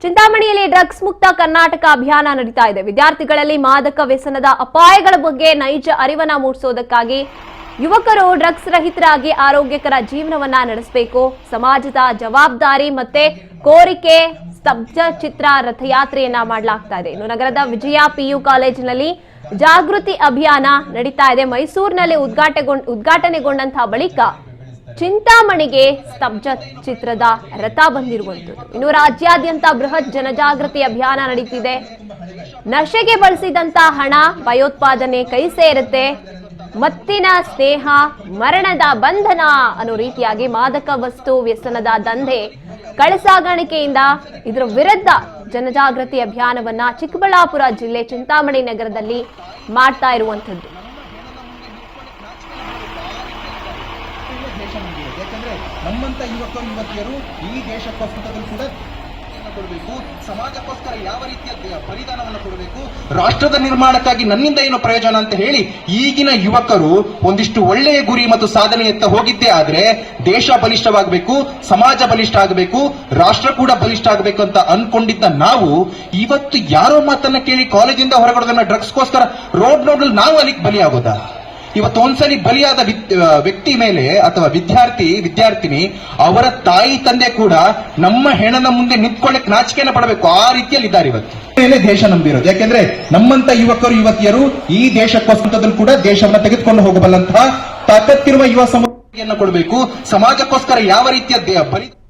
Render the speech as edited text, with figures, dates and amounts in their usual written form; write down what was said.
ಚಿಂತಾಮಣಿಯಲ್ಲಿ drugs ಮುಕ್ತ ಕರ್ನಾಟಕ ಅಭಿಯಾನ ನಡೀತಾ ಇದೆ. ವಿದ್ಯಾರ್ಥಿಗಳಲ್ಲಿ ಮಾದಕ ವ್ಯಸನದ ಅಪಾಯಗಳ ಬಗ್ಗೆ ನೈಜ ಅರಿವನ್ನ ಮೂಡಿಸೋದಕ್ಕಾಗಿ ಯುವಕರು ಡ್ರಗ್ಸ್ ರಹಿತರಾಗಿ ಆರೋಗ್ಯಕರ ಜೀವನವನ್ನ ನಡೆಸಬೇಕು. ಸಮಾಜದ ಜವಾಬ್ದಾರಿ ಮತ್ತೆ ಕೋರಿಕೆ ಸ್ತಬ್ಧ ಚಿತ್ರ ರಥಯಾತ್ರೆಯನ್ನ ಮಾಡಲಾಗ್ತಾ ಇದೆ. ಇನ್ನು ನಗರದ ವಿಜಯ ಪಿಯು ಕಾಲೇಜಿನಲ್ಲಿ ಜಾಗೃತಿ ಅಭಿಯಾನ ನಡೀತಾ ಇದೆ. ಮೈಸೂರಿನಲ್ಲಿ ಉದ್ಘಾಟನೆಗೊಂಡಂತಹ ಬಳಿಕ ಚಿಂತಾಮಣಿಗೆ ಸ್ತಬ್ಧ ಚಿತ್ರದ ರಥ ಬಂದಿರುವಂತದ್ದು. ಇನ್ನು ರಾಜ್ಯಾದ್ಯಂತ ಬೃಹತ್ ಜನಜಾಗೃತಿ ಅಭಿಯಾನ ನಡೀತಿದೆ. ನಶೆಗೆ ಬಳಸಿದಂತ ಹಣ ಭಯೋತ್ಪಾದನೆ ಕೈ ಸೇರುತ್ತೆ, ಮತ್ತಿನ ಸ್ನೇಹ ಮರಣದ ಬಂಧನ ಅನ್ನೋ ರೀತಿಯಾಗಿ ಮಾದಕ ವಸ್ತು ವ್ಯಸನದ ದಂಧೆ ಕಳಸಾಗಾಣಿಕೆಯಿಂದ ಇದರ ವಿರುದ್ಧ ಜನಜಾಗೃತಿ ಅಭಿಯಾನವನ್ನ ಚಿಕ್ಕಬಳ್ಳಾಪುರ ಜಿಲ್ಲೆ ಚಿಂತಾಮಣಿ ನಗರದಲ್ಲಿ ಮಾಡ್ತಾ ಇರುವಂತದ್ದು. ಯಾಕಂದ್ರೆ ನಮ್ಮಂತ ಯುವಕರು ಯುವತಿಯರು ಈ ದೇಶಕ್ಕೋಸ್ಕರ ಕೂಡ ಕೊಡಬೇಕು, ಸಮಾಜಕ್ಕೋಸ್ಕರ ಯಾವ ರೀತಿಯ ಬಲಿದಾನವನ್ನು ಕೊಡಬೇಕು, ರಾಷ್ಟ್ರದ ನಿರ್ಮಾಣಕ್ಕಾಗಿ ನನ್ನಿಂದ ಏನು ಪ್ರಯೋಜನ ಅಂತ ಹೇಳಿ ಈಗಿನ ಯುವಕರು ಒಂದಿಷ್ಟು ಒಳ್ಳೆಯ ಗುರಿ ಮತ್ತು ಸಾಧನೆಯತ್ತ ಹೋಗಿದ್ದೇ ಆದ್ರೆ ದೇಶ ಬಲಿಷ್ಠವಾಗಬೇಕು, ಸಮಾಜ ಬಲಿಷ್ಠ ಆಗಬೇಕು, ರಾಷ್ಟ್ರ ಕೂಡ ಬಲಿಷ್ಠ ಆಗಬೇಕು ಅಂತ ಅನ್ಕೊಂಡಿದ್ದ ನಾವು ಇವತ್ತು ಯಾರೋ ಮಾತನ್ನ ಕೇಳಿ ಕಾಲೇಜಿಂದ ಹೊರಗಡೆದನ್ನ ಡ್ರಗ್ಸ್ಗೋಸ್ಕರ ರೋಡ್ ರೋಡ್ನಲ್ಲಿ ನಾವು ಅಲ್ಲಿಗೆ ಬಲಿಯಾಗೋದಾ? ಇವತ್ತು ಒಂದ್ಸಲಿ ಬಲಿಯಾದ ವ್ಯಕ್ತಿ ಮೇಲೆ ಅಥವಾ ವಿದ್ಯಾರ್ಥಿನಿ ಅವರ ತಾಯಿ ತಂದೆ ಕೂಡ ನಮ್ಮ ಹೆಣನ ಮುಂದೆ ನಿಂತ್ಕೊಳ್ಳಕ್ಕೆ ನಾಚಿಕೆನ ಪಡಬೇಕು. ಆ ರೀತಿಯಲ್ಲಿ ಇದ್ದಾರೆ ಇವತ್ತು ಮೇಲೆ ದೇಶ ನಂಬಿರೋದು. ಯಾಕೆಂದ್ರೆ ನಮ್ಮಂತ ಯುವಕರು ಯುವತಿಯರು ಈ ದೇಶಕ್ಕೋಸ್ಕರ ಕೂಡ ದೇಶವನ್ನ ತೆಗೆದುಕೊಂಡು ಹೋಗಬಲ್ಲಂತಹ ತಾಕತ್ತಿರುವ ಯುವ ಸಮುದಾಯವನ್ನು ಕೊಡಬೇಕು. ಸಮಾಜಕ್ಕೋಸ್ಕರ ಯಾವ ರೀತಿಯ ಬಲಿ